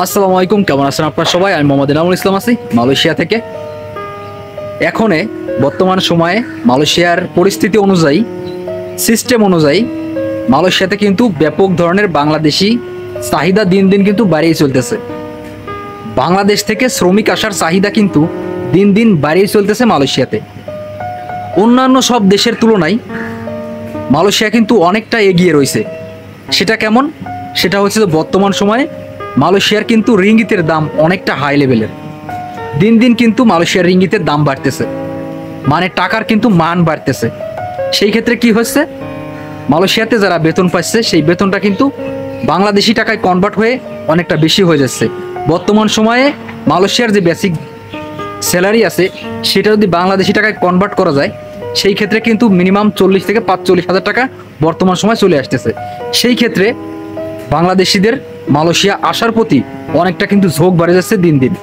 আসসালামু আলাইকুম, কেমন আছেন আপনারা সবাই? আমি মোহাম্মদ এনামুল ইসলাম আছি মালয়েশিয়া থেকে। এখনে বর্তমান সময়ে মালয়েশিয়ার পরিস্থিতি অনুযায়ী, সিস্টেম অনুযায়ী মালয়েশিয়াতে কিন্তু ব্যাপক ধরনের বাংলাদেশি চাহিদা দিন দিন কিন্তু বাড়িয়ে চলতেছে। বাংলাদেশ থেকে শ্রমিক আসার চাহিদা কিন্তু দিন দিন বাড়িয়ে চলতেছে মালয়েশিয়াতে। অন্যান্য সব দেশের তুলনায় মালয়েশিয়া কিন্তু অনেকটা এগিয়ে রয়েছে। সেটা কেমন? সেটা হচ্ছে যে বর্তমান সময়ে মালয়েশিয়ার কিন্তু রিঙ্গিতের দাম অনেকটা হাই লেভেলের। দিন দিন কিন্তু মালয়েশিয়ার রিঙ্গিতের দাম বাড়তেছে, মানে টাকার কিন্তু মান বাড়তেছে। সেই ক্ষেত্রে কি হচ্ছে, মালয়েশিয়াতে যারা বেতন পাচ্ছে সেই বেতনটা কিন্তু বাংলাদেশি টাকায় কনভার্ট হয়ে অনেকটা বেশি হয়ে যাচ্ছে। বর্তমান সময়ে মালয়েশিয়ার যে বেসিক স্যালারি আছে সেটা যদি বাংলাদেশি টাকায় কনভার্ট করা যায়, সেই ক্ষেত্রে কিন্তু মিনিমাম 40 থেকে 45 হাজার টাকা বর্তমান সময় চলে আসতেছে। সেই ক্ষেত্রে বাংলাদেশিদের মালয়েশিয়া আসার প্রতি অনেকটা কিন্তু ঝোঁক বেড়ে যাচ্ছে দিন দিন।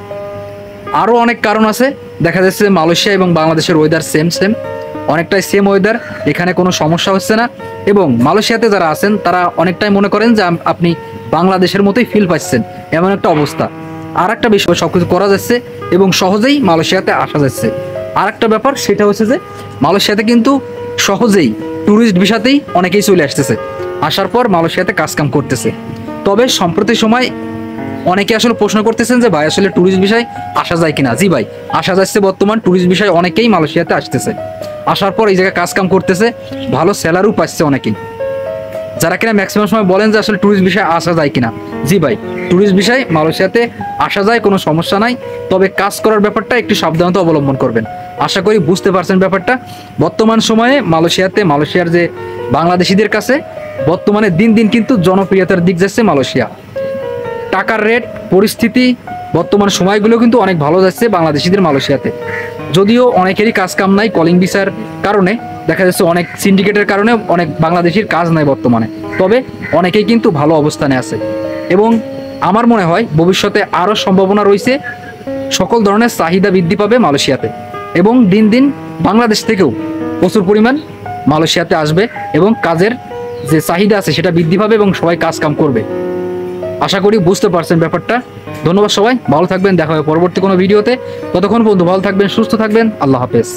আরও অনেক কারণ আছে। দেখা যাচ্ছে মালয়েশিয়া এবং বাংলাদেশের ওয়েদার সেম অনেকটাই সেম ওয়েদার, এখানে কোনো সমস্যা হচ্ছে না। এবং মালয়েশিয়াতে যারা আছেন তারা অনেকটাই মনে করেন যে আপনি বাংলাদেশের মতোই ফিল পাচ্ছেন, এমন একটা অবস্থা। আর একটা বিষয়, সব কিছু করা যাচ্ছে এবং সহজেই মালয়েশিয়াতে আসা যাচ্ছে। আর একটা ব্যাপার, সেটা হচ্ছে যে মালয়েশিয়াতে কিন্তু সহজেই ট্যুরিস্ট ভিসাতেই অনেকেই চলে আসতেছে, আসার পর মালয়েশিয়াতে কাজকাম করতেছে। তবে সম্প্রতি সময় অনেকে আসলে প্রশ্ন করতেছেন যে ভাই আসলে ট্যুরিস্ট ভিসায় আসা যায় কিনা। জি ভাই, আসা যাচ্ছে। বর্তমান ট্যুরিস্ট ভিসায় অনেকেই মালয়েশিয়াতে আসতেছে, আসার পর এই জায়গায় কাজকাম করতেছে, ভালো স্যালারিও পাচ্ছে অনেকেই। যারা কিনা ম্যাক্সিমাম সময় বলেন যে আসলে ট্যুরিস্ট ভিসায় আসা যায় কিনা, জি ভাই, ট্যুরিস্ট ভিসায় মালয়েশিয়াতে আসা যায়, কোনো সমস্যা নাই। তবে কাজ করার ব্যাপারটা একটু সাবধানতা অবলম্বন করবেন। আশা করি বুঝতে পারছেন ব্যাপারটা। বর্তমান সময়ে মালয়েশিয়ার যে বাংলাদেশিদের কাছে বর্তমানে দিন দিন কিন্তু জনপ্রিয়তার দিক যাচ্ছে মালয়েশিয়া। টাকার রেট, পরিস্থিতি, বর্তমান সময়গুলো কিন্তু অনেক ভালো যাচ্ছে বাংলাদেশিদের মালয়েশিয়াতে। যদিও অনেকেরই কাজ কাম নাই, কলিং ভিসার কারণে দেখা যাচ্ছে, অনেক সিন্ডিকেটের কারণে অনেক বাংলাদেশির কাজ নাই বর্তমানে। তবে অনেকেই কিন্তু ভালো অবস্থানে আছে এবং আমার মনে হয় ভবিষ্যতে আরও সম্ভাবনা রয়েছে। সকল ধরনের চাহিদা বৃদ্ধি পাবে মালয়েশিয়াতে এবং দিন দিন বাংলাদেশ থেকেও প্রচুর পরিমাণ মালয়েশিয়াতে আসবে এবং কাজের যে চাহিদা আছে সেটা বৃদ্ধি পাবে এবং সবাই কাজ কাম করবে। আশা করি বুঝতে পারছেন ব্যাপারটা। ধন্যবাদ সবাই, ভালো থাকবেন। দেখা হবে পরবর্তী কোনো ভিডিওতে। ততক্ষণ পর্যন্ত ভালো থাকবেন, সুস্থ থাকবেন। আল্লাহ হাফেজ।